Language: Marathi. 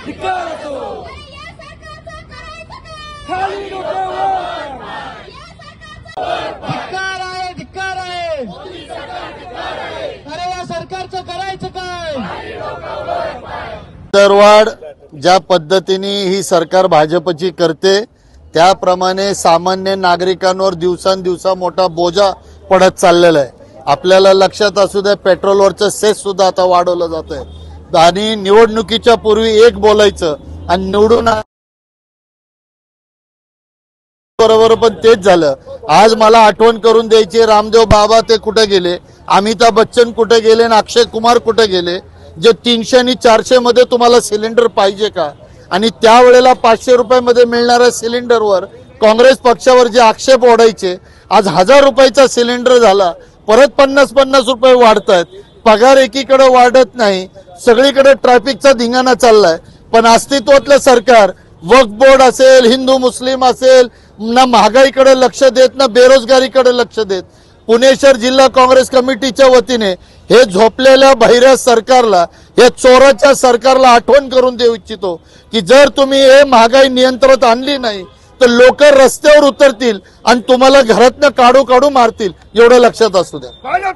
धिक्कार असो, खाली डोक्यावर धिक्कार आहे, धिक्कार आहे. अरे या सरकारचं करायचं काय? दरवाढ ज्या पद्धतीने ही सरकार भाजपची करते त्याप्रमाणे सामान्य नागरिकांवर दिवसांदिवस मोठा बोजा पडत चाललेला आहे. आपल्याला लक्षात असू द्या, पेट्रोलवरचं सेस सुद्धा आता वाढवलं जात आहे आणि निवडणुकीच्या पूर्वी एक बोलायचं आणि निवडून बरोबर पण तेच झालं. आज मला आठवण करून द्यायची, रामदेव बाबा ते कुठे गेले, अमिताभ बच्चन कुठे गेले आणि अक्षय कुमार कुठे गेले. जे 300 आणि 400 मध्ये तुम्हाला सिलेंडर पाहिजे का? आणि त्यावेळेला 500 रुपयामध्ये मिळणाऱ्या सिलेंडरवर काँग्रेस पक्षावर जे आक्षेप ओढायचे, आज 1000 रुपयाचा सिलेंडर झाला, परत 50-50 रुपये वाढतायत. पगार एकीकडे वाढत नाही, सगळीकडे ट्रॅफिकचा धिंगाणा चाललाय. पण अस्तित्वातलं सरकार वक्फ बोर्ड असेल, हिंदू मुस्लिम असेल, ना महागाईकडे लक्ष देत ना बेरोजगारीकडे लक्ष देत. पुणे शहर जिल्हा काँग्रेस कमिटीच्या वतीने हे झोपलेल्या बहिऱ्या सरकारला, या चोराच्या सरकारला आठवण करून देऊ इच्छितो की जर तुम्ही हे महागाई नियंत्रणात आणली नाही तर लोक रस्त्यावर उतरतील आणि तुम्हाला घरातनं काढू काढू मारतील. एवढं लक्षात असू द्या.